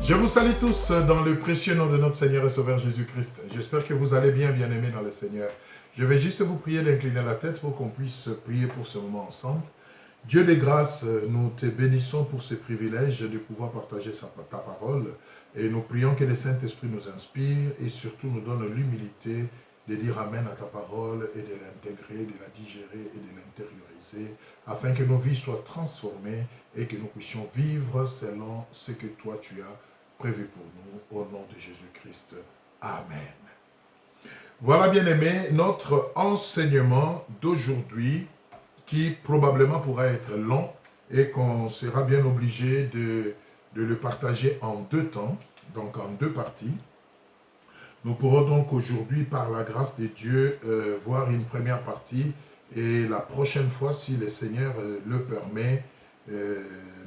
Je vous salue tous dans le précieux nom de notre Seigneur et Sauveur Jésus-Christ. J'espère que vous allez bien, bien-aimés dans le Seigneur. Je vais juste vous prier d'incliner la tête pour qu'on puisse prier pour ce moment ensemble. Dieu des grâces, nous te bénissons pour ce privilège de pouvoir partager ta parole. Et nous prions que le Saint-Esprit nous inspire et surtout nous donne l'humilité de dire Amen à ta parole et de l'intégrer, de la digérer et de l'intérioriser, afin que nos vies soient transformées et que nous puissions vivre selon ce que toi tu as prévu pour nous, au nom de Jésus-Christ. Amen. Voilà, bien-aimés, notre enseignement d'aujourd'hui, qui probablement pourra être long et qu'on sera bien obligé de le partager en deux temps, donc en deux parties. Nous pourrons donc aujourd'hui, par la grâce de Dieu, voir une première partie et la prochaine fois, si le Seigneur le permet,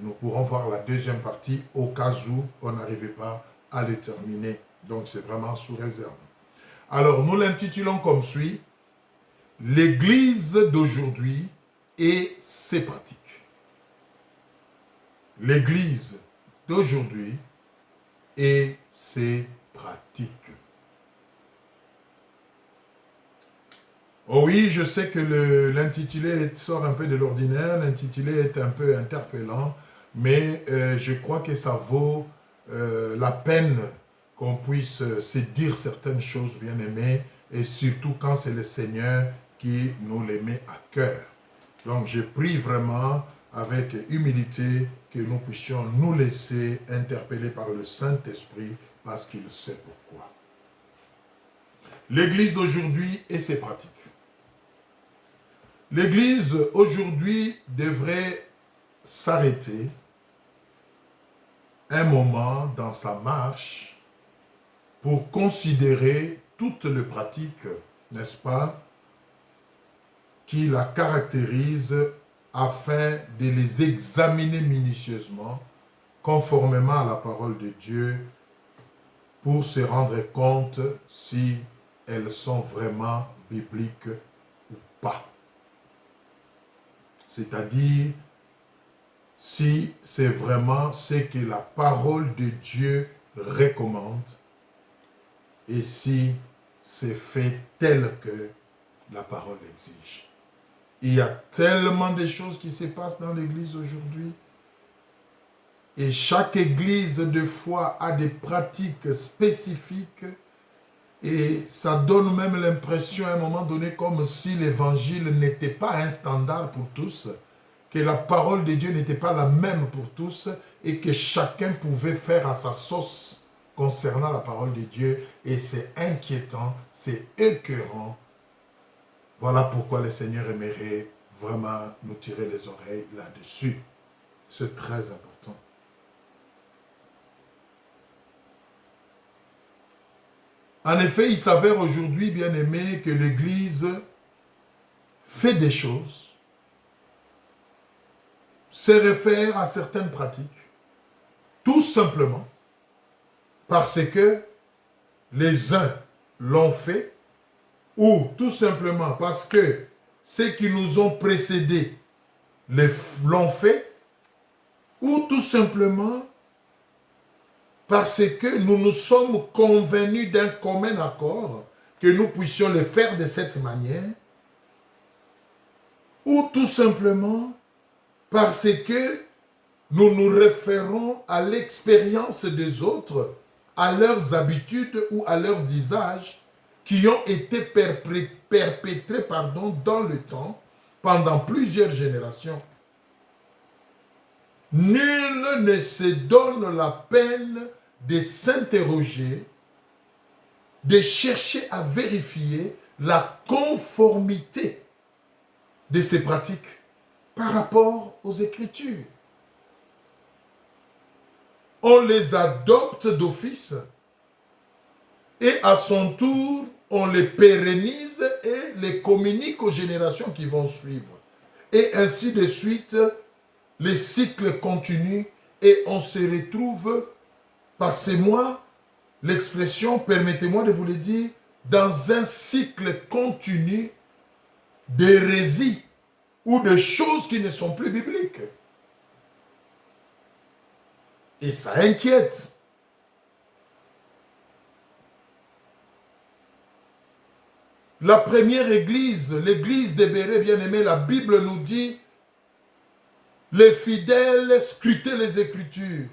nous pourrons voir la deuxième partie au cas où on n'arrivait pas à le terminer. Donc c'est vraiment sous réserve. Alors nous l'intitulons comme suit, l'Église d'aujourd'hui et ses pratiques. L'Église d'aujourd'hui et ses pratiques. Oh oui, je sais que l'intitulé sort un peu de l'ordinaire, l'intitulé est un peu interpellant, mais je crois que ça vaut la peine qu'on puisse se dire certaines choses, bien aimées, et surtout quand c'est le Seigneur qui nous les met à cœur. Donc je prie vraiment avec humilité que nous puissions nous laisser interpeller par le Saint-Esprit parce qu'il sait pourquoi. L'Église d'aujourd'hui et ses pratiques. L'Église aujourd'hui devrait s'arrêter un moment dans sa marche pour considérer toutes les pratiques, n'est-ce pas, qui la caractérisent afin de les examiner minutieusement conformément à la parole de Dieu pour se rendre compte si elles sont vraiment bibliques ou pas. C'est-à-dire, si c'est vraiment ce que la parole de Dieu recommande et si c'est fait tel que la parole exige. Il y a tellement de choses qui se passent dans l'Église aujourd'hui et chaque Église de foi a des pratiques spécifiques et ça donne même l'impression à un moment donné comme si l'Évangile n'était pas un standard pour tous, que la parole de Dieu n'était pas la même pour tous et que chacun pouvait faire à sa sauce concernant la parole de Dieu et c'est inquiétant, c'est écœurant. Voilà pourquoi le Seigneur aimerait vraiment nous tirer les oreilles là-dessus. C'est très important. En effet, il s'avère aujourd'hui, bien aimé, que l'Église fait des choses, se réfère à certaines pratiques, tout simplement parce que les uns l'ont fait, ou tout simplement parce que ceux qui nous ont précédés l'ont fait, ou tout simplement parce que nous nous sommes convenus d'un commun accord que nous puissions le faire de cette manière, ou tout simplement parce que nous nous référons à l'expérience des autres, à leurs habitudes ou à leurs usages qui ont été perpétrés dans le temps pendant plusieurs générations. Nul ne se donne la peine de s'interroger, de chercher à vérifier la conformité de ces pratiques par rapport aux Écritures. On les adopte d'office et à son tour, on les pérennise et les communique aux générations qui vont suivre. Et ainsi de suite, les cycles continuent et on se retrouve, passez-moi l'expression, permettez-moi de vous le dire, dans un cycle continu d'hérésie ou de choses qui ne sont plus bibliques. Et ça inquiète. La première église, l'église des Bérets, bien-aimés, la Bible nous dit, les fidèles scrutaient les Écritures.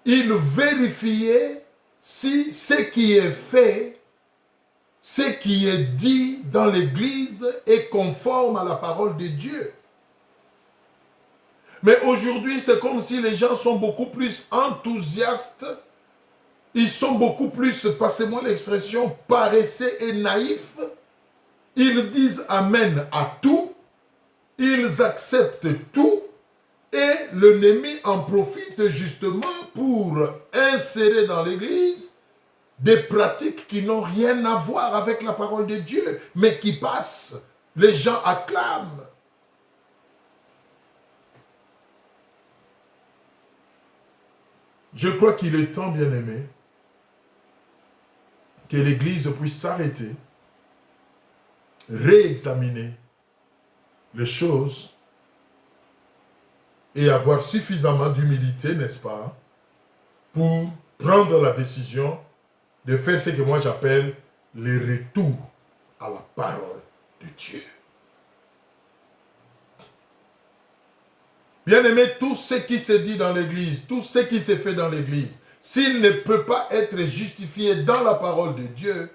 Ils vérifiaient si ce qui est fait, ce qui est dit dans l'église est conforme à la parole de Dieu. Mais aujourd'hui, c'est comme si les gens sont beaucoup plus enthousiastes. Ils sont beaucoup plus, passez-moi l'expression, paresseux et naïfs. Ils disent amen à tout. Ils acceptent tout. Et l'ennemi en profite justement pour insérer dans l'église des pratiques qui n'ont rien à voir avec la parole de Dieu, mais qui passent. Les gens acclament. Je crois qu'il est temps, bien-aimé, que l'Église puisse s'arrêter, réexaminer les choses et avoir suffisamment d'humilité, n'est-ce pas, pour prendre la décision de faire ce que moi j'appelle le retour à la parole de Dieu. Bien-aimé, tout ce qui se dit dans l'Église, tout ce qui se fait dans l'Église, s'il ne peut pas être justifié dans la parole de Dieu,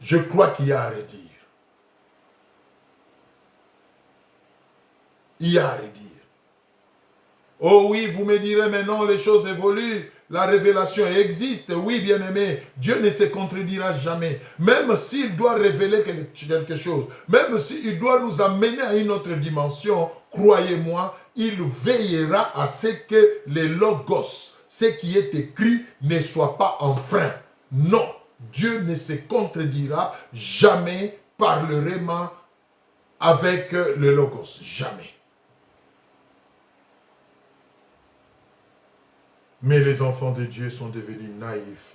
je crois qu'il y a à redire. Il y a à redire. Oh oui, vous me direz, mais non, les choses évoluent, la révélation existe. Oui, bien-aimé, Dieu ne se contredira jamais. Même s'il doit révéler quelque chose, même s'il doit nous amener à une autre dimension, croyez-moi, il veillera à ce que les logos, ce qui est écrit, ne soit pas enfreint. Non, Dieu ne se contredira jamais par le réma avec le logos. Jamais. Mais les enfants de Dieu sont devenus naïfs.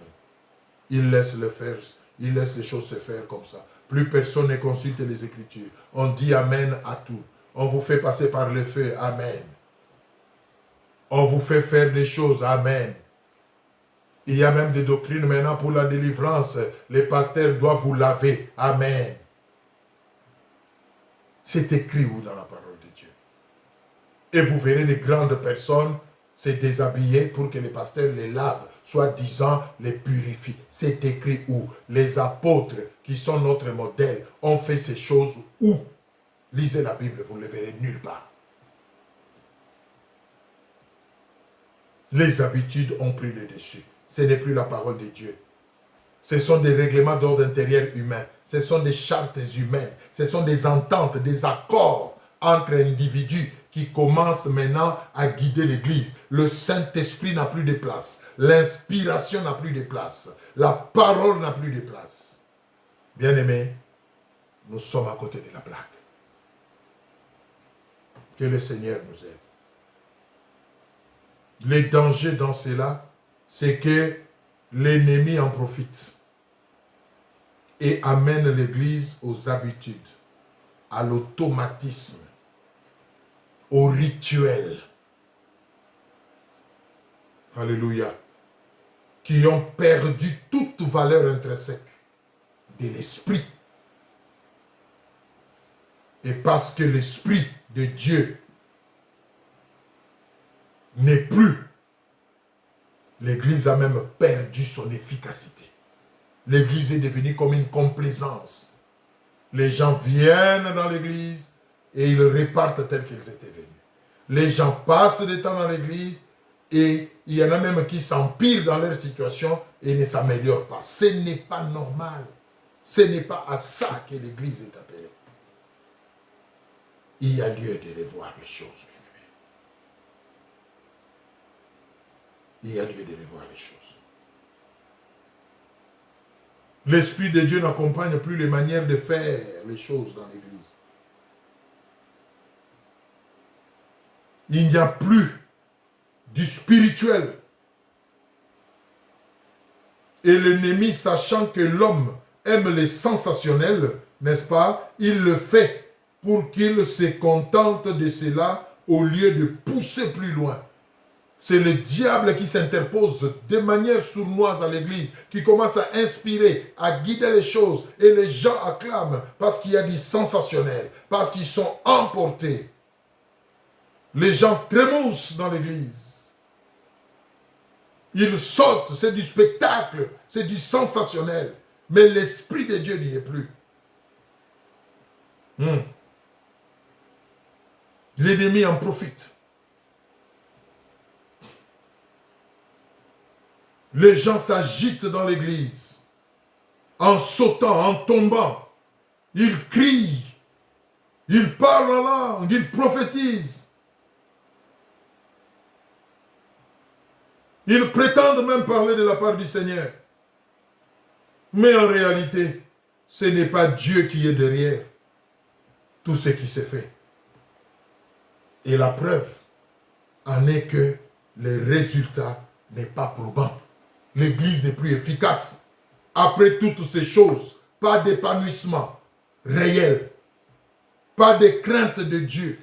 Ils laissent les choses se faire comme ça. Plus personne ne consulte les Écritures. On dit Amen à tout. On vous fait passer par le feu. Amen. On vous fait faire des choses. Amen. Il y a même des doctrines maintenant pour la délivrance. Les pasteurs doivent vous laver. Amen. C'est écrit où dans la parole de Dieu? Et vous verrez les grandes personnes se déshabiller pour que les pasteurs les lavent, soi-disant les purifient. C'est écrit où? Les apôtres, qui sont notre modèle, ont fait ces choses où? Lisez la Bible, vous ne le verrez nulle part. Les habitudes ont pris le dessus. Ce n'est plus la parole de Dieu. Ce sont des règlements d'ordre intérieur humain. Ce sont des chartes humaines. Ce sont des ententes, des accords entre individus qui commencent maintenant à guider l'Église. Le Saint-Esprit n'a plus de place. L'inspiration n'a plus de place. La parole n'a plus de place. Bien-aimés, nous sommes à côté de la plaque. Que le Seigneur nous aide. Le danger dans cela, c'est que l'ennemi en profite et amène l'Église aux habitudes, à l'automatisme, au rituel. Alléluia. Qui ont perdu toute valeur intrinsèque de l'esprit. Et parce que l'esprit de Dieu n'est plus, l'Église a même perdu son efficacité. L'Église est devenue comme une complaisance. Les gens viennent dans l'Église et ils repartent tels qu'ils étaient venus. Les gens passent du temps dans l'Église et il y en a même qui s'empirent dans leur situation et ne s'améliorent pas. Ce n'est pas normal. Ce n'est pas à ça que l'Église est appelée. Il y a lieu de revoir les choses, bien-aimés. Il y a lieu de revoir les choses. L'Esprit de Dieu n'accompagne plus les manières de faire les choses dans l'Église. Il n'y a plus du spirituel. Et l'ennemi, sachant que l'homme aime les sensationnels, n'est-ce pas, il le fait pour qu'il se contente de cela au lieu de pousser plus loin. C'est le diable qui s'interpose de manière sournoise à l'église, qui commence à inspirer, à guider les choses. Et les gens acclament parce qu'il y a du sensationnel, parce qu'ils sont emportés. Les gens trémoussent dans l'église. Ils sautent, c'est du spectacle, c'est du sensationnel. Mais l'Esprit de Dieu n'y est plus. L'ennemi en profite. Les gens s'agitent dans l'église, en sautant, en tombant. Ils crient, ils parlent en langue, ils prophétisent. Ils prétendent même parler de la part du Seigneur. Mais en réalité, ce n'est pas Dieu qui est derrière tout ce qui s'est fait. Et la preuve en est que le résultat n'est pas probant. L'église n'est plus efficace. Après toutes ces choses, pas d'épanouissement réel, pas de crainte de Dieu,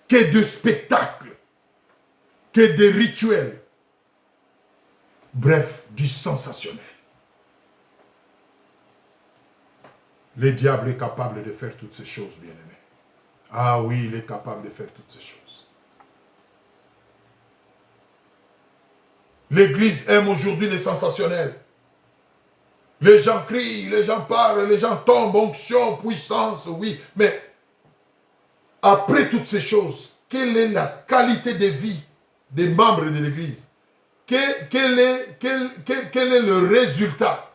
que de spectacles, que de rituels. Bref, du sensationnel. Le diable est capable de faire toutes ces choses, bien-aimés. Ah oui, il est capable de faire toutes ces choses. L'Église aime aujourd'hui les sensationnels. Les gens crient, les gens parlent, les gens tombent, onction, puissance, oui. Mais après toutes ces choses, quelle est la qualité de vie des membres de l'Église? Quel est le résultat?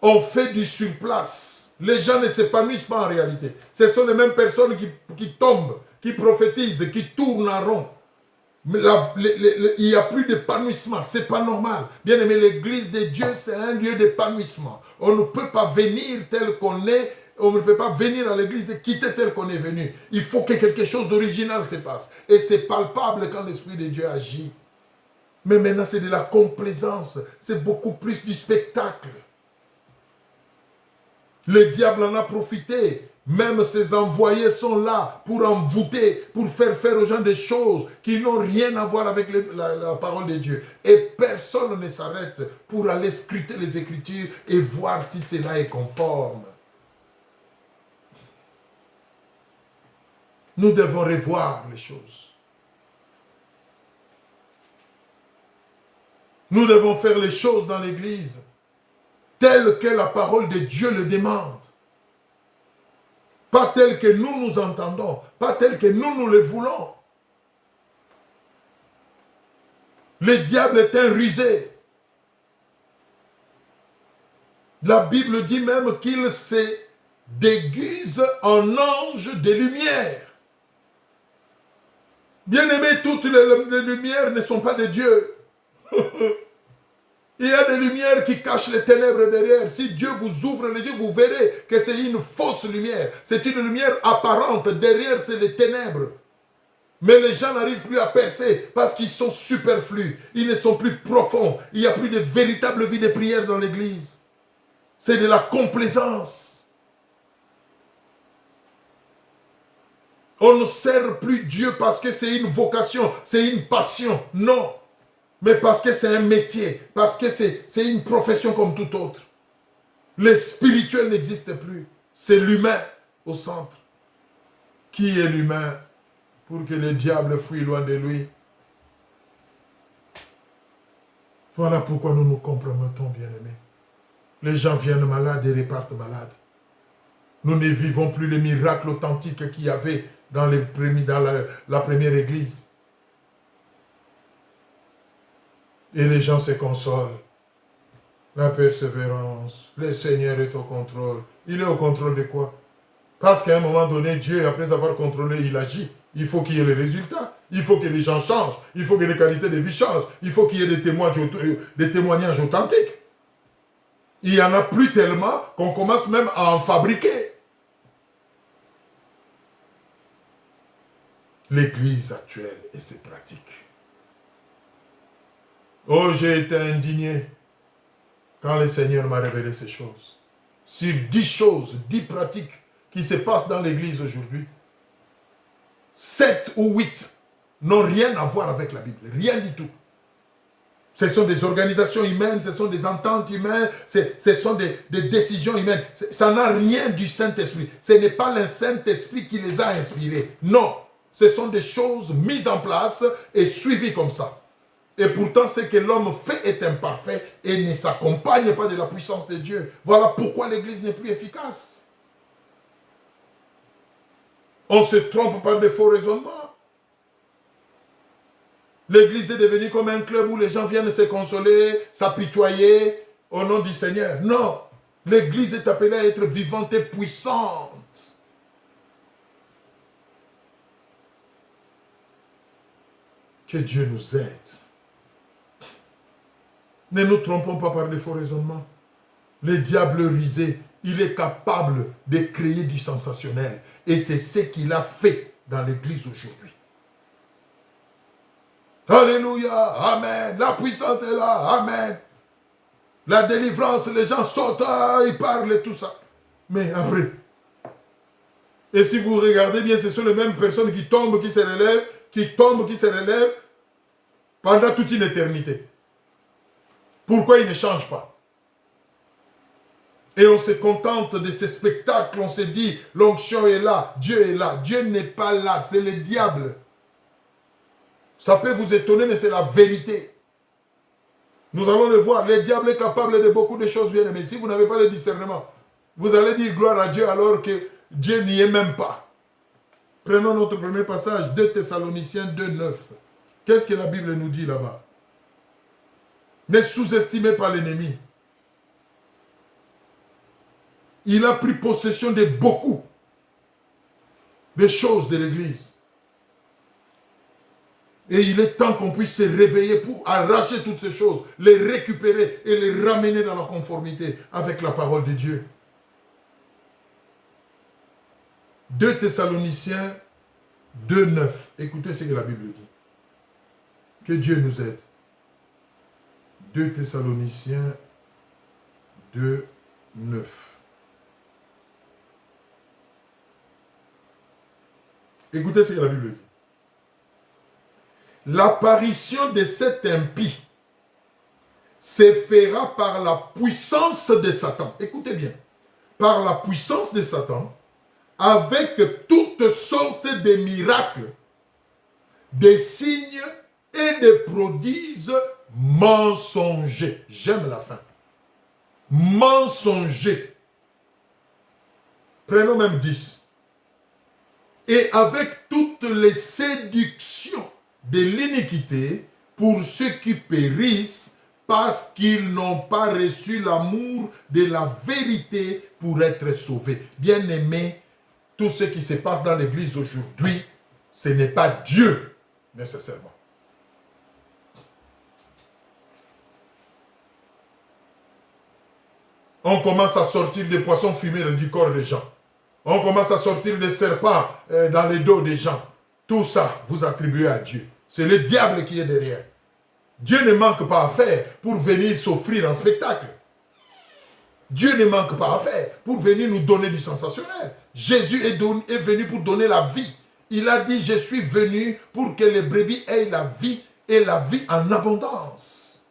On fait du surplace. Les gens ne s'épanouissent pas en réalité. Ce sont les mêmes personnes qui tombent, qui prophétisent, qui tournent en rond. Mais il n'y a plus d'épanouissement, ce n'est pas normal. Bien aimé, l'église de Dieu, c'est un lieu d'épanouissement. On ne peut pas venir tel qu'on est, on ne peut pas venir à l'église et quitter tel qu'on est venu. Il faut que quelque chose d'original se passe. Et c'est palpable quand l'Esprit de Dieu agit. Mais maintenant, c'est de la complaisance, c'est beaucoup plus du spectacle. Le diable en a profité. Même ses envoyés sont là pour envoûter, pour faire aux gens des choses qui n'ont rien à voir avec la parole de Dieu. Et personne ne s'arrête pour aller scruter les Écritures et voir si cela est conforme. Nous devons revoir les choses. Nous devons faire les choses dans l'Église telles que la parole de Dieu le demande. Pas tel que nous entendons, pas tel que nous le voulons. Le diable est un rusé. La Bible dit même qu'il se déguise en ange de lumière. Bien aimé, toutes les lumières ne sont pas de Dieu. Il y a des lumières qui cachent les ténèbres derrière. Si Dieu vous ouvre les yeux, vous verrez que c'est une fausse lumière. C'est une lumière apparente. Derrière, c'est les ténèbres. Mais les gens n'arrivent plus à percer parce qu'ils sont superflus. Ils ne sont plus profonds. Il n'y a plus de véritable vie de prière dans l'église. C'est de la complaisance. On ne sert plus Dieu parce que c'est une vocation, c'est une passion. Non. Mais parce que c'est un métier, parce que c'est une profession comme tout autre. Le spirituel n'existe plus. C'est l'humain au centre. Qui est l'humain pour que le diable fuit loin de lui? Voilà pourquoi nous nous compromettons, bien-aimés. Les gens viennent malades et repartent malades. Nous ne vivons plus les miracles authentiques qu'il y avait dans la première église. Et les gens se consolent. La persévérance, le Seigneur est au contrôle. Il est au contrôle de quoi? Parce qu'à un moment donné, Dieu, après avoir contrôlé, il agit. Il faut qu'il y ait les résultats. Il faut que les gens changent. Il faut que les qualités de vie changent. Il faut qu'il y ait des témoignages authentiques. Il n'y en a plus tellement qu'on commence même à en fabriquer. L'église actuelle et ses pratiques. Oh, j'ai été indigné quand le Seigneur m'a révélé ces choses. Sur 10 choses, 10 pratiques qui se passent dans l'église aujourd'hui. 7 ou 8 n'ont rien à voir avec la Bible. Rien du tout. Ce sont des organisations humaines, ce sont des ententes humaines, ce sont des décisions humaines. Ça n'a rien du Saint-Esprit. Ce n'est pas le Saint-Esprit qui les a inspirés. Non. Ce sont des choses mises en place et suivies comme ça. Et pourtant, ce que l'homme fait est imparfait et ne s'accompagne pas de la puissance de Dieu. Voilà pourquoi l'Église n'est plus efficace. On se trompe par des faux raisonnements. L'Église est devenue comme un club où les gens viennent se consoler, s'apitoyer au nom du Seigneur. Non, l'Église est appelée à être vivante et puissante. Que Dieu nous aide. Ne nous trompons pas par des faux raisonnements. Le diable rusé, il est capable de créer du sensationnel. Et c'est ce qu'il a fait dans l'Église aujourd'hui. Alléluia, Amen. La puissance est là, Amen. La délivrance, les gens sautent, ils parlent et tout ça. Mais après, et si vous regardez bien, ce sont les mêmes personnes qui tombent, qui se relèvent, qui tombent, qui se relèvent, pendant toute une éternité. Pourquoi ils ne changent pas? Et on se contente de ces spectacles, on se dit, l'onction est là, Dieu est là. Dieu n'est pas là, c'est le diable. Ça peut vous étonner, mais c'est la vérité. Nous allons le voir, le diable est capable de beaucoup de choses bien aimées. Si vous n'avez pas le discernement, vous allez dire gloire à Dieu alors que Dieu n'y est même pas. Prenons notre premier passage, 2 Thessaloniciens 2, 9. Qu'est-ce que la Bible nous dit là-bas? Ne sous-estimez pas l'ennemi. Il a pris possession de beaucoup de choses de l'Église. Et il est temps qu'on puisse se réveiller pour arracher toutes ces choses, les récupérer et les ramener dans la conformité avec la parole de Dieu. 2 Thessaloniciens 2, 9. Écoutez ce que la Bible dit. Que Dieu nous aide. 2 Thessaloniciens 2, 9. Écoutez ce que la Bible dit. L'apparition de cet impie se fera par la puissance de Satan. Écoutez bien. Par la puissance de Satan, avec toutes sortes de miracles, des signes et des prodiges mensongers. J'aime la fin. Mensongers. Prenons même 10. Et avec toutes les séductions de l'iniquité pour ceux qui périssent parce qu'ils n'ont pas reçu l'amour de la vérité pour être sauvés. Bien-aimés, tout ce qui se passe dans l'Église aujourd'hui, ce n'est pas Dieu nécessairement. On commence à sortir des poissons fumés du corps des gens. On commence à sortir des serpents dans les dos des gens. Tout ça, vous attribuez à Dieu. C'est le diable qui est derrière. Dieu ne manque pas à faire pour venir s'offrir un spectacle. Dieu ne manque pas à faire pour venir nous donner du sensationnel. Jésus est venu pour donner la vie. Il a dit, je suis venu pour que les brebis aient la vie et la vie en abondance.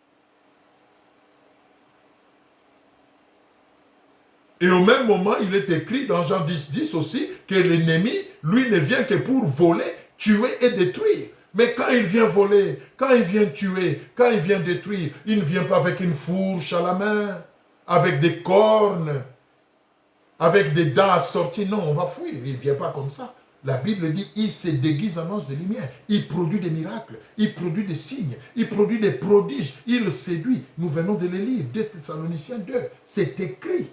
Et au même moment, il est écrit dans Jean 10, 10 aussi, que l'ennemi, lui, ne vient que pour voler, tuer et détruire. Mais quand il vient voler, quand il vient tuer, quand il vient détruire, il ne vient pas avec une fourche à la main, avec des cornes, avec des dents assorties. Non, on va fuir. Il ne vient pas comme ça. La Bible dit, il se déguise en ange de lumière. Il produit des miracles, il produit des signes, il produit des prodiges, il séduit. Nous venons de les lire, 2 Thessaloniciens 2. C'est écrit.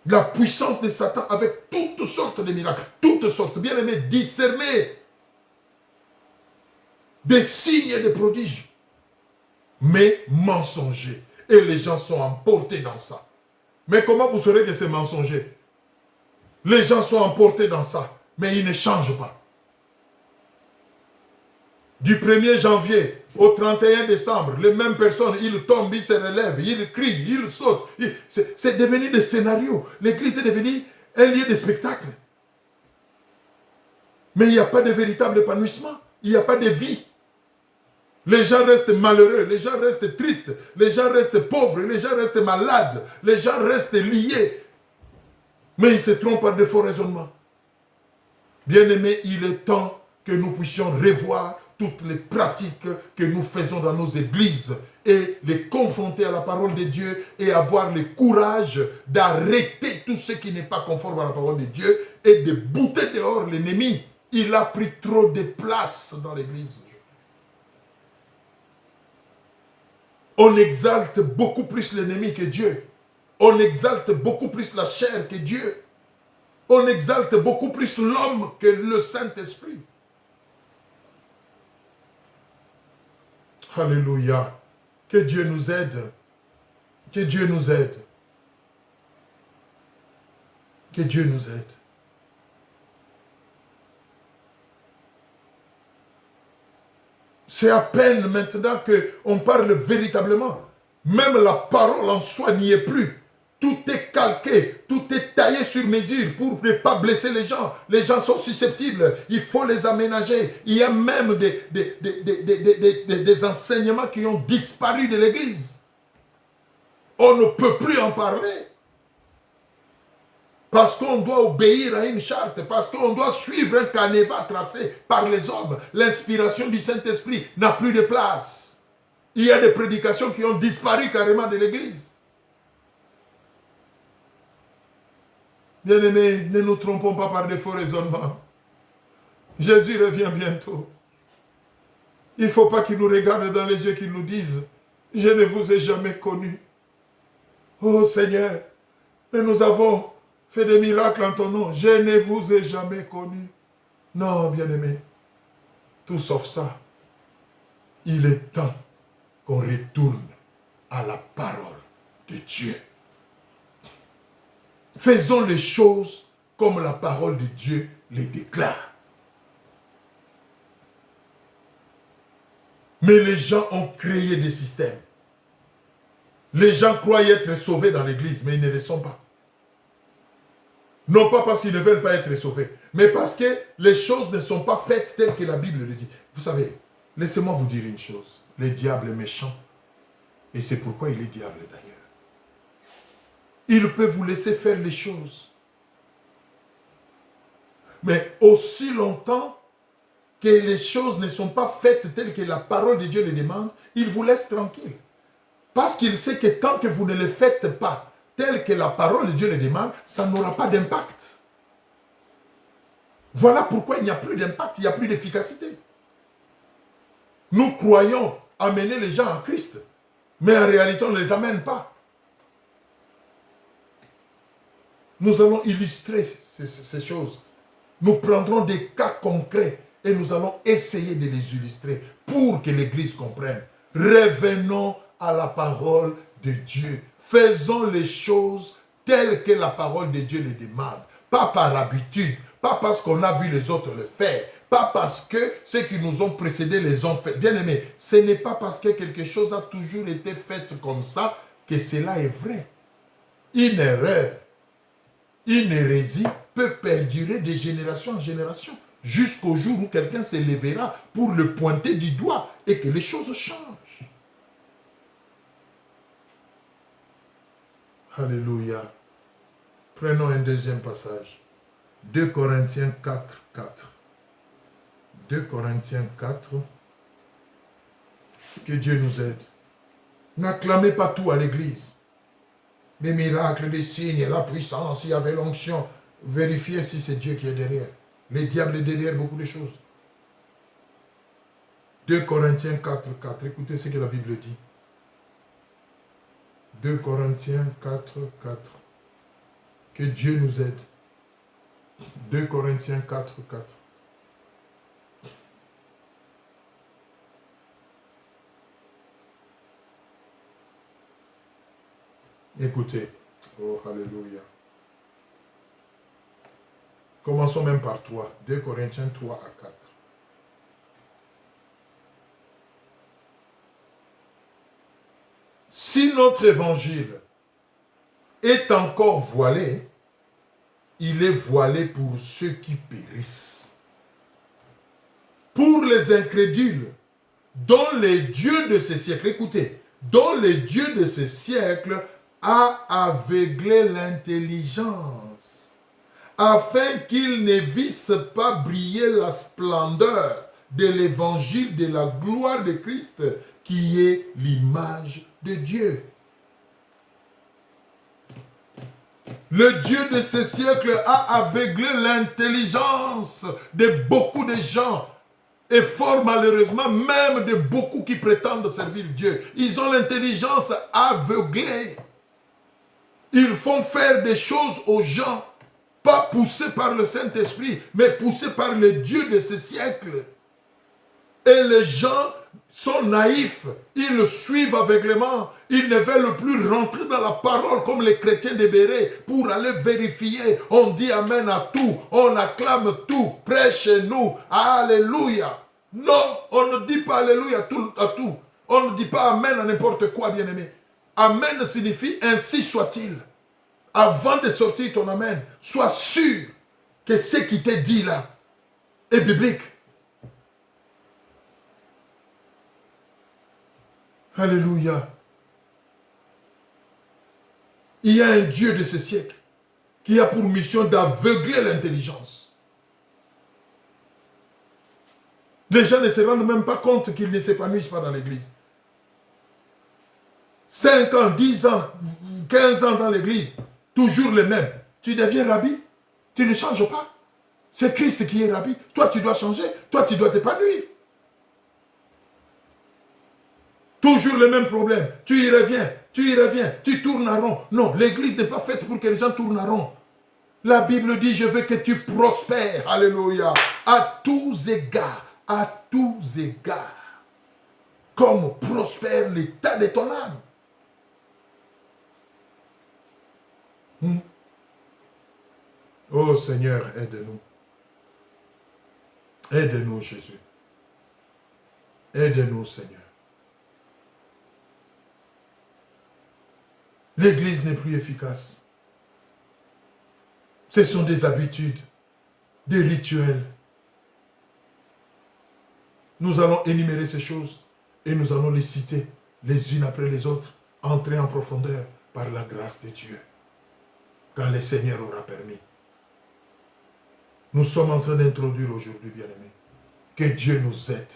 La puissance de Satan avec toutes sortes de miracles, toutes sortes, bien aimés, discernés, des signes et des prodiges, mais mensongers. Et les gens sont emportés dans ça. Mais comment vous saurez que c'est mensonger? Les gens sont emportés dans ça, mais ils ne changent pas. Du 1er janvier au 31 décembre, les mêmes personnes, ils tombent, ils se relèvent, ils crient, ils sautent. C'est devenu des scénarios. L'église est devenue un lieu de spectacle. Mais il n'y a pas de véritable épanouissement. Il n'y a pas de vie. Les gens restent malheureux, les gens restent tristes, les gens restent pauvres, les gens restent malades, les gens restent liés. Mais ils se trompent par de faux raisonnements. Bien-aimés, il est temps que nous puissions revoir toutes les pratiques que nous faisons dans nos églises et les confronter à la parole de Dieu et avoir le courage d'arrêter tout ce qui n'est pas conforme à la parole de Dieu et de bouter dehors l'ennemi. Il a pris trop de place dans l'église. On exalte beaucoup plus l'ennemi que Dieu. On exalte beaucoup plus la chair que Dieu. On exalte beaucoup plus l'homme que le Saint-Esprit. Alléluia. Que Dieu nous aide. Que Dieu nous aide. Que Dieu nous aide. C'est à peine maintenant qu'on parle véritablement. Même la parole en soi n'y est plus. Tout est calqué, tout est taillé sur mesure pour ne pas blesser les gens. Les gens sont susceptibles, il faut les aménager. Il y a même des enseignements qui ont disparu de l'Église. On ne peut plus en parler. Parce qu'on doit obéir à une charte, parce qu'on doit suivre un canevas tracé par les hommes. L'inspiration du Saint-Esprit n'a plus de place. Il y a des prédications qui ont disparu carrément de l'Église. Bien-aimés, ne nous trompons pas par des faux raisonnements. Jésus revient bientôt. Il ne faut pas qu'il nous regarde dans les yeux, qu'il nous dise « Je ne vous ai jamais connu. » Oh Seigneur, mais nous avons fait des miracles en ton nom. Je ne vous ai jamais connu. Non, bien-aimés, tout sauf ça. Il est temps qu'on retourne à la parole de Dieu. Faisons les choses comme la parole de Dieu les déclare. Mais les gens ont créé des systèmes. Les gens croient être sauvés dans l'église, mais ils ne le sont pas. Non pas parce qu'ils ne veulent pas être sauvés, mais parce que les choses ne sont pas faites telles que la Bible le dit. Vous savez, laissez-moi vous dire une chose. Le diable est méchant. Et c'est pourquoi il est diable d'ailleurs. Il peut vous laisser faire les choses. Mais aussi longtemps que les choses ne sont pas faites telles que la parole de Dieu les demande, il vous laisse tranquille. Parce qu'il sait que tant que vous ne les faites pas telles que la parole de Dieu les demande, ça n'aura pas d'impact. Voilà pourquoi il n'y a plus d'impact, il n'y a plus d'efficacité. Nous croyons amener les gens à Christ, mais en réalité, on ne les amène pas. Nous allons illustrer ces choses. Nous prendrons des cas concrets et nous allons essayer de les illustrer pour que l'Église comprenne. Revenons à la parole de Dieu. Faisons les choses telles que la parole de Dieu les demande. Pas par habitude, pas parce qu'on a vu les autres le faire, pas parce que ceux qui nous ont précédés les ont fait. Bien aimé, ce n'est pas parce que quelque chose a toujours été fait comme ça que cela est vrai. Une erreur, une hérésie peut perdurer de génération en génération jusqu'au jour où quelqu'un se lèvera pour le pointer du doigt et que les choses changent. Alléluia. Prenons un deuxième passage. 2 Corinthiens 4, 4. 2 Corinthiens 4. Que Dieu nous aide. N'acclamez pas tout à l'église. Les miracles, les signes, la puissance, il y avait l'onction. Vérifiez si c'est Dieu qui est derrière. Le diable est derrière beaucoup de choses. 2 Corinthiens 4, 4. Écoutez ce que la Bible dit. 2 Corinthiens 4, 4. Que Dieu nous aide. 2 Corinthiens 4, 4. Écoutez. Oh, alléluia. Commençons même par 3. 2 Corinthiens 3 à 4. Si notre évangile est encore voilé, il est voilé pour ceux qui périssent. pour les incrédules, dont les dieux de ce siècle, écoutez, dont les dieux de ce siècle a aveuglé l'intelligence, afin qu'ils ne vissent pas briller la splendeur de l'évangile de la gloire de Christ, qui est l'image de Dieu. Le Dieu de ce siècle a aveuglé l'intelligence de beaucoup de gens, et fort malheureusement même de beaucoup qui prétendent servir Dieu. Ils ont l'intelligence aveuglée. Ils font faire des choses aux gens, pas poussés par le Saint-Esprit, mais poussés par le Dieu de ce siècle. Et les gens sont naïfs, ils le suivent aveuglément, ils ne veulent plus rentrer dans la parole comme les chrétiens de Béret pour aller vérifier. On dit amen à tout, on acclame tout, prêchez-nous, alléluia. Non, on ne dit pas alléluia à tout. On ne dit pas amen à n'importe quoi, bien-aimé. Amen signifie ainsi soit-il. Avant de sortir ton amen, sois sûr que ce qui t'est dit là est biblique. Alléluia. Il y a un Dieu de ce siècle qui a pour mission d'aveugler l'intelligence. Les gens ne se rendent même pas compte qu'ils ne s'épanouissent pas dans l'église. 5 ans, 10 ans, 15 ans dans l'église, toujours les mêmes. Tu deviens rabbi, tu ne changes pas. C'est Christ qui est rabbi. Toi, tu dois changer. Toi, tu dois t'épanouir. Toujours le même problème. Tu y reviens, tu tournes en rond. Non, l'église n'est pas faite pour que les gens tournent en rond. La Bible dit, je veux que tu prospères. Alléluia. À tous égards. À tous égards. Comme prospère l'état de ton âme. Oh Seigneur, aide-nous. Aide-nous, Jésus. Aide-nous, Seigneur. L'église n'est plus efficace. Ce sont des habitudes, des rituels. Nous allons énumérer ces choses et nous allons les citer les unes après les autres, entrer en profondeur par la grâce de Dieu, quand le Seigneur aura permis. Nous sommes en train d'introduire aujourd'hui, bien-aimés, que Dieu nous aide.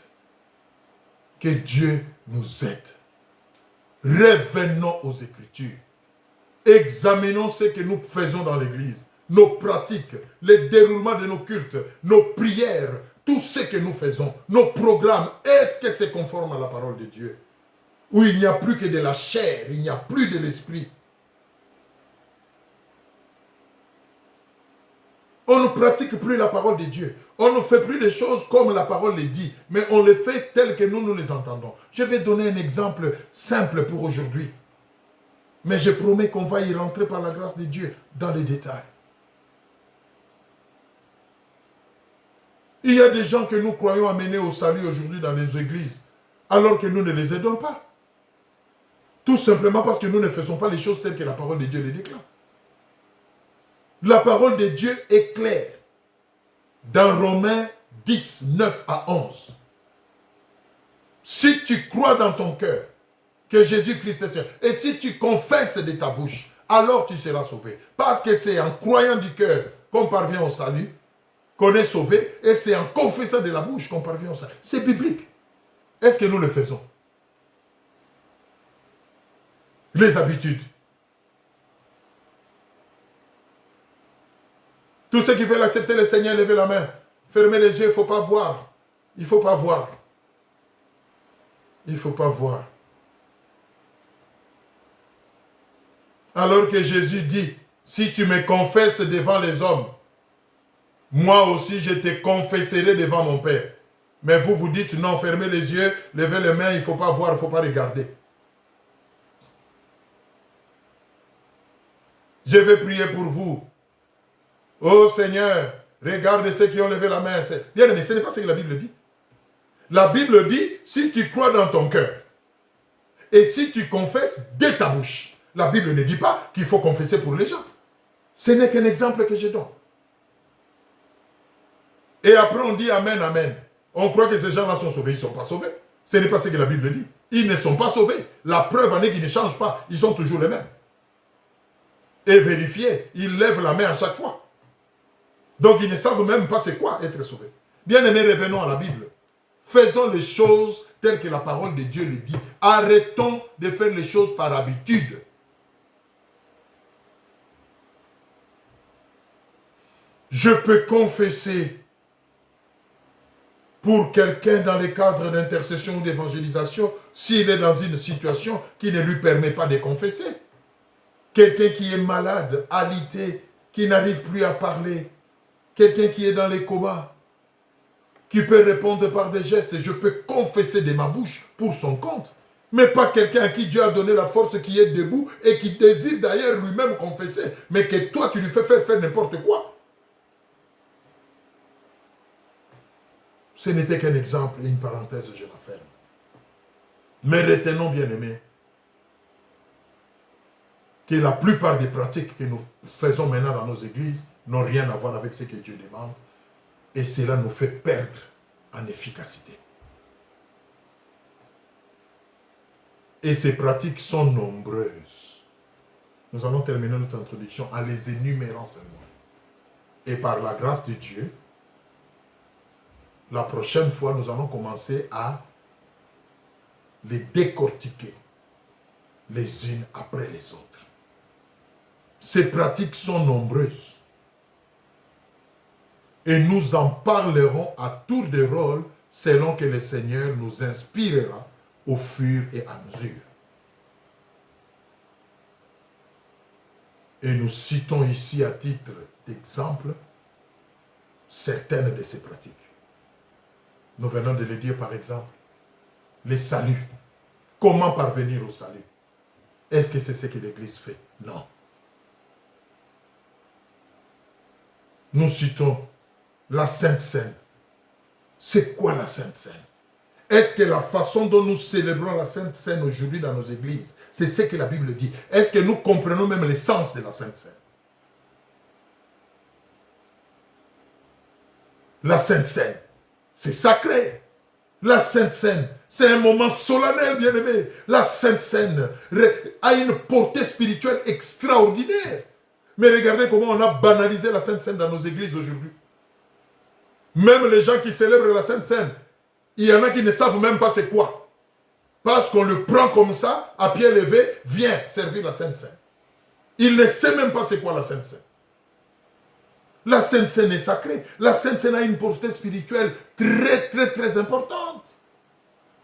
Que Dieu nous aide. Revenons aux Écritures. Examinons ce que nous faisons dans l'Église, nos pratiques, le déroulement de nos cultes, nos prières, tout ce que nous faisons, nos programmes. Est-ce que c'est conforme à la parole de Dieu? Où il n'y a plus que de la chair, il n'y a plus de l'esprit. On ne pratique plus la parole de Dieu. On ne fait plus les choses comme la parole les dit, mais on les fait telles que nous les entendons. Je vais donner un exemple simple pour aujourd'hui. Mais je promets qu'on va y rentrer par la grâce de Dieu dans les détails. Il y a des gens que nous croyons amener au salut aujourd'hui dans les églises, alors que nous ne les aidons pas. Tout simplement parce que nous ne faisons pas les choses telles que la parole de Dieu les déclare. La parole de Dieu est claire. Dans Romains 10, 9 à 11. Si tu crois dans ton cœur que Jésus-Christ est Seigneur, et si tu confesses de ta bouche, alors tu seras sauvé. Parce que c'est en croyant du cœur qu'on parvient au salut, qu'on est sauvé, et c'est en confessant de la bouche qu'on parvient au salut. C'est biblique. Est-ce que nous le faisons? Les habitudes. Tous ceux qui veulent accepter le Seigneur, levez la main. Fermez les yeux, il ne faut pas voir. Il ne faut pas voir. Il ne faut pas voir. Alors que Jésus dit, si tu me confesses devant les hommes, moi aussi je te confesserai devant mon Père. Mais vous, vous dites non, fermez les yeux, levez les mains, il ne faut pas voir, il ne faut pas regarder. Je vais prier pour vous. Oh Seigneur, regarde ceux qui ont levé la main. Bien aimé, ce n'est pas ce que la Bible dit. La Bible dit, si tu crois dans ton cœur, et si tu confesses de ta bouche. La Bible ne dit pas qu'il faut confesser pour les gens. Ce n'est qu'un exemple que je donne. Et après on dit Amen, Amen. On croit que ces gens-là sont sauvés. Ils ne sont pas sauvés. Ce n'est pas ce que la Bible dit. Ils ne sont pas sauvés. La preuve en est qu'ils ne changent pas. Ils sont toujours les mêmes. Et vérifiez, ils lèvent la main à chaque fois. Donc ils ne savent même pas c'est quoi être sauvés. Bien aimés, revenons à la Bible. Faisons les choses telles que la parole de Dieu le dit. Arrêtons de faire les choses par habitude. Je peux confesser pour quelqu'un dans le cadre d'intercession ou d'évangélisation s'il est dans une situation qui ne lui permet pas de confesser. Quelqu'un qui est malade, alité, qui n'arrive plus à parler. Quelqu'un qui est dans les comas, qui peut répondre par des gestes. Je peux confesser de ma bouche pour son compte. Mais pas quelqu'un à qui Dieu a donné la force qui est debout et qui désire d'ailleurs lui-même confesser. Mais que toi, tu lui fais faire n'importe quoi. Ce n'était qu'un exemple et une parenthèse, je la ferme. Mais retenons, bien aimés, que la plupart des pratiques que nous faisons maintenant dans nos églises n'ont rien à voir avec ce que Dieu demande. Et cela nous fait perdre en efficacité. Et ces pratiques sont nombreuses. Nous allons terminer notre introduction en les énumérant seulement. Et par la grâce de Dieu, la prochaine fois, nous allons commencer à les décortiquer les unes après les autres. Ces pratiques sont nombreuses. Et nous en parlerons à tour de rôle selon que le Seigneur nous inspirera au fur et à mesure. Et nous citons ici à titre d'exemple certaines de ces pratiques. Nous venons de le dire par exemple. Les saluts. Comment parvenir au salut? Est-ce que c'est ce que l'Église fait? Non. Nous citons la Sainte Seine. C'est quoi la Sainte Seine? Est-ce que la façon dont nous célébrons la Sainte Seine aujourd'hui dans nos églises, c'est ce que la Bible dit? Est-ce que nous comprenons même l'essence de la Sainte Seine? La Sainte Seine, c'est sacré. La Sainte Seine, c'est un moment solennel, bien-aimé. La Sainte Seine a une portée spirituelle extraordinaire. Mais regardez comment on a banalisé la Sainte Seine dans nos églises aujourd'hui. Même les gens qui célèbrent la Sainte Seine, il y en a qui ne savent même pas c'est quoi. Parce qu'on le prend comme ça, à pied levé, viens servir la Sainte Seine. Il ne sait même pas c'est quoi la Sainte Seine. La Sainte Seine est sacrée. La Sainte Seine a une portée spirituelle très, très, très importante.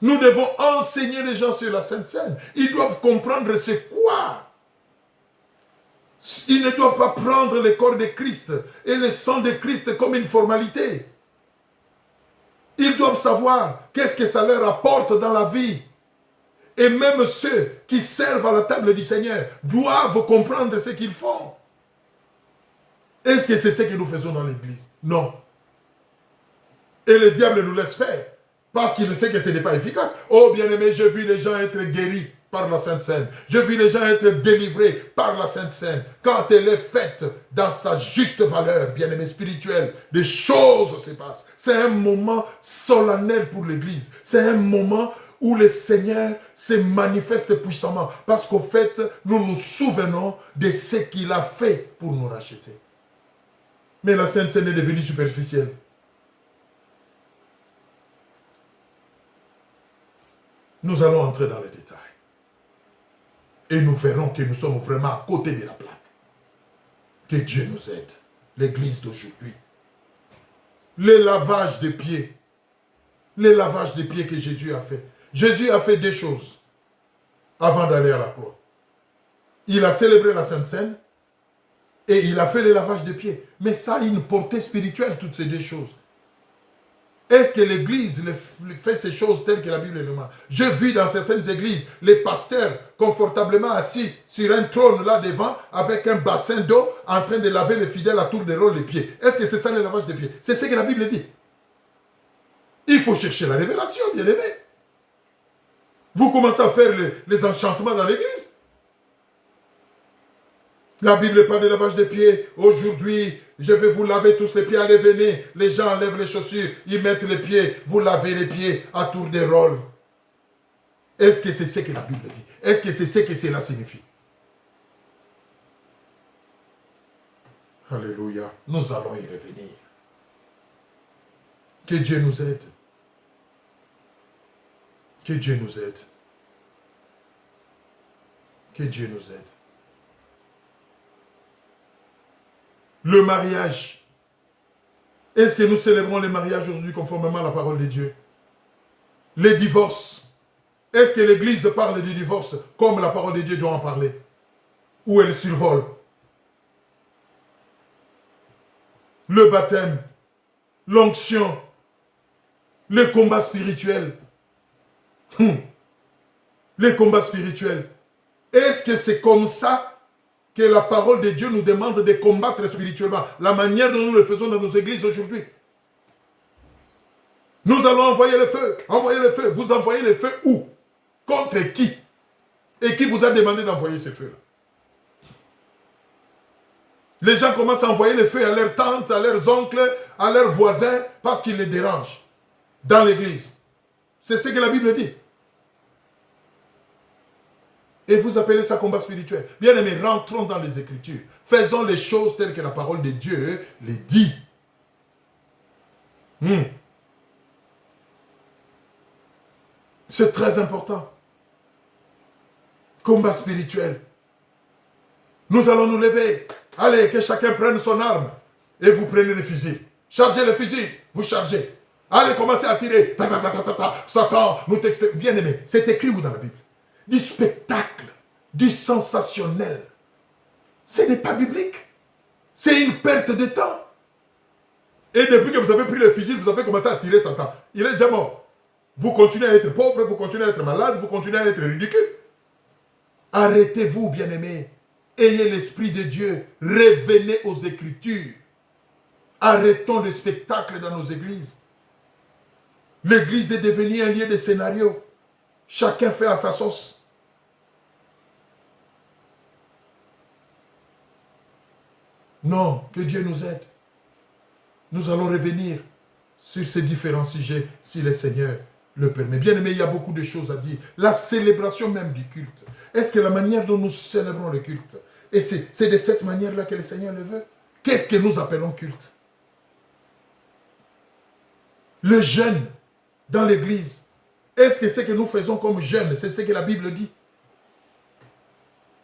Nous devons enseigner les gens sur la Sainte Seine. Ils doivent comprendre c'est quoi. Ils ne doivent pas prendre le corps de Christ et le sang de Christ comme une formalité. Ils doivent savoir qu'est-ce que ça leur apporte dans la vie. Et même ceux qui servent à la table du Seigneur doivent comprendre ce qu'ils font. Est-ce que c'est ce que nous faisons dans l'église? Non. Et le diable nous laisse faire. Parce qu'il sait que ce n'est pas efficace. Oh bien-aimé, j'ai vu les gens être guéris par la Sainte Seine. J'ai vu les gens être délivrés par la Sainte Seine. Quand elle est faite dans sa juste valeur, bien-aimé spirituelle, des choses se passent. C'est un moment solennel pour l'église. C'est un moment où le Seigneur se manifeste puissamment. Parce qu'au fait, nous nous souvenons de ce qu'il a fait pour nous racheter. Mais la Sainte Seine est devenue superficielle. Nous allons entrer dans les détails. Et nous verrons que nous sommes vraiment à côté de la plaque. Que Dieu nous aide. L'église d'aujourd'hui. Le lavage des pieds. Le lavage des pieds que Jésus a fait. Jésus a fait deux choses avant d'aller à la croix. Il a célébré la Sainte Seine et il a fait le lavage des pieds. Mais ça a une portée spirituelle, toutes ces deux choses. Est-ce que l'église fait ces choses telles que la Bible le demande? J'ai vu dans certaines églises les pasteurs confortablement assis sur un trône là devant avec un bassin d'eau en train de laver les fidèles à tour de rôle les pieds. Est-ce que c'est ça le lavage des pieds? C'est ce que la Bible dit. Il faut chercher la révélation, bien aimé. Vous commencez à faire les enchantements dans l'église. La Bible parle de lavage des pieds. Aujourd'hui, je vais vous laver tous les pieds. Allez, venez. Les gens enlèvent les chaussures. Ils mettent les pieds. Vous lavez les pieds à tour de rôle. Est-ce que c'est ce que la Bible dit? Est-ce que c'est ce que cela signifie? Alléluia. Nous allons y revenir. Que Dieu nous aide. Que Dieu nous aide. Que Dieu nous aide. Le mariage. Est-ce que nous célébrons le mariage aujourd'hui conformément à la parole de Dieu? Les divorces. Est-ce que l'Église parle du divorce comme la parole de Dieu doit en parler? Ou elle survole? Le baptême, l'onction, les combats spirituels. Les combats spirituels. Est-ce que c'est comme ça que la parole de Dieu nous demande de combattre spirituellement? La manière dont nous le faisons dans nos églises aujourd'hui. Nous allons envoyer le feu. Envoyer le feu. Vous envoyez le feu où? Contre qui? Et qui vous a demandé d'envoyer ce feu-là? Les gens commencent à envoyer le feu à leurs tantes, à leurs oncles, à leurs voisins, parce qu'ils les dérangent dans l'église. C'est ce que la Bible dit. Et vous appelez ça combat spirituel. Bien aimés, rentrons dans les Écritures. Faisons les choses telles que la parole de Dieu les dit. C'est très important. Combat spirituel. Nous allons nous lever. Allez, que chacun prenne son arme. Et vous prenez le fusil. Chargez le fusil. Vous chargez. Allez, commencez à tirer. Ta, ta, ta, ta, ta, ta. Satan, nous t'extérieur. Bien aimé, c'est écrit où dans la Bible? Du spectacle, du sensationnel. Ce n'est pas biblique. C'est une perte de temps. Et depuis que vous avez pris le fusil, vous avez commencé à tirer Satan. Il est déjà mort. Vous continuez à être pauvre, vous continuez à être malade, vous continuez à être ridicule. Arrêtez-vous, bien-aimés. Ayez l'Esprit de Dieu. Revenez aux Écritures. Arrêtons le spectacle dans nos églises. L'église est devenue un lieu de scénario. Chacun fait à sa sauce. Non, que Dieu nous aide. Nous allons revenir sur ces différents sujets si le Seigneur le permet. Bien aimé, il y a beaucoup de choses à dire. La célébration même du culte. Est-ce que la manière dont nous célébrons le culte, et c'est de cette manière-là que le Seigneur le veut? Qu'est-ce que nous appelons culte? Le jeûne dans l'église. Est-ce que ce que nous faisons comme jeûne, c'est ce que la Bible dit?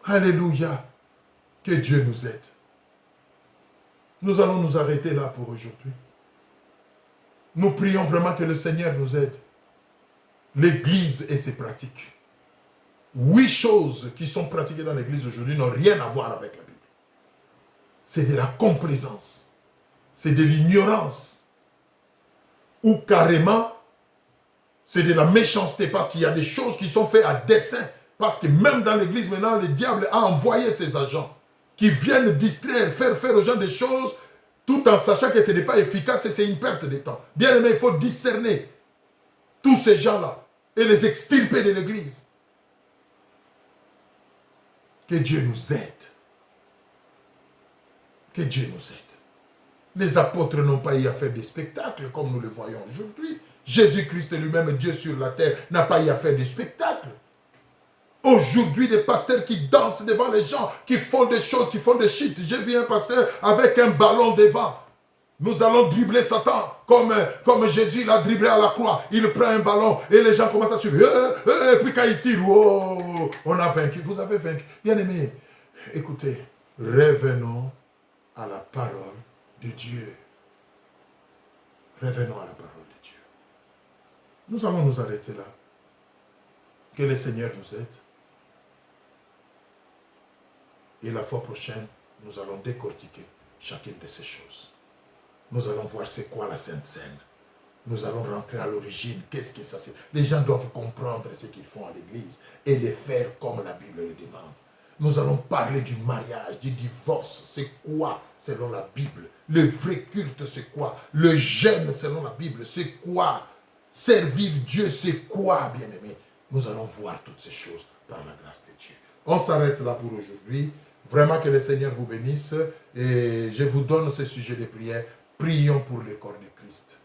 Alléluia. Que Dieu nous aide. Nous allons nous arrêter là pour aujourd'hui. Nous prions vraiment que le Seigneur nous aide. L'église et ses pratiques. 8 choses qui sont pratiquées dans l'église aujourd'hui n'ont rien à voir avec la Bible. C'est de la complaisance. C'est de l'ignorance. Ou carrément, c'est de la méchanceté parce qu'il y a des choses qui sont faites à dessein. Parce que même dans l'église maintenant, le diable a envoyé ses agents qui viennent distraire, faire aux gens des choses tout en sachant que ce n'est pas efficace et c'est une perte de temps. Bien aimé, il faut discerner tous ces gens-là et les extirper de l'église. Que Dieu nous aide. Que Dieu nous aide. Les apôtres n'ont pas eu à faire des spectacles comme nous le voyons aujourd'hui. Jésus-Christ lui-même, Dieu sur la terre, n'a pas eu à faire des spectacles. Aujourd'hui, des pasteurs qui dansent devant les gens, qui font des choses, qui font des shit. J'ai vu un pasteur avec un ballon devant. Nous allons dribbler Satan, comme Jésus l'a dribblé à la croix. Il prend un ballon et les gens commencent à suivre. Et puis quand il tire, oh, on a vaincu. Vous avez vaincu. Bien aimé, écoutez, revenons à la parole de Dieu. Revenons à la parole de Dieu. Nous allons nous arrêter là. Que le Seigneur nous aide. Et la fois prochaine, nous allons décortiquer chacune de ces choses. Nous allons voir c'est quoi la Sainte Seine. Nous allons rentrer à l'origine. Qu'est-ce que ça c'est? Les gens doivent comprendre ce qu'ils font à l'église et les faire comme la Bible le demande. Nous allons parler du mariage, du divorce. C'est quoi selon la Bible? Le vrai culte, c'est quoi? Le jeûne selon la Bible, c'est quoi? Servir Dieu, c'est quoi, bien-aimé? Nous allons voir toutes ces choses par la grâce de Dieu. On s'arrête là pour aujourd'hui. Vraiment que le Seigneur vous bénisse. Et je vous donne ce sujet de prière. Prions pour le corps de Christ.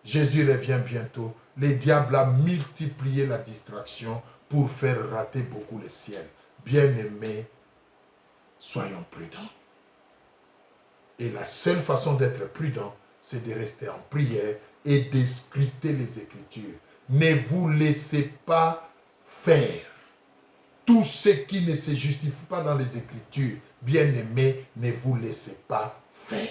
Jésus revient bientôt. Le diable a multiplié la distraction pour faire rater beaucoup le ciel. Bien-aimés, soyons prudents. Et la seule façon d'être prudent, c'est de rester en prière et d'escruter les Écritures. Ne vous laissez pas faire. Tout ce qui ne se justifie pas dans les Écritures, bien-aimés, ne vous laissez pas faire.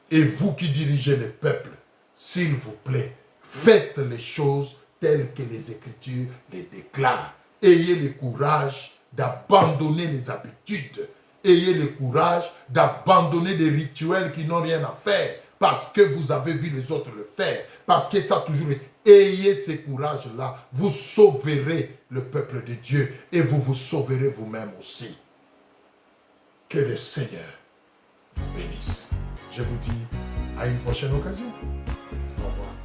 Et vous qui dirigez le peuple, s'il vous plaît, faites les choses telles que les Écritures les déclarent. Ayez le courage d'abandonner les habitudes. Ayez le courage d'abandonner des rituels qui n'ont rien à faire parce que vous avez vu les autres le faire, parce que ça a toujours été. Ayez ce courage-là. Vous sauverez le peuple de Dieu et vous vous sauverez vous-même aussi. Que le Seigneur vous bénisse. Je vous dis à une prochaine occasion. Au revoir.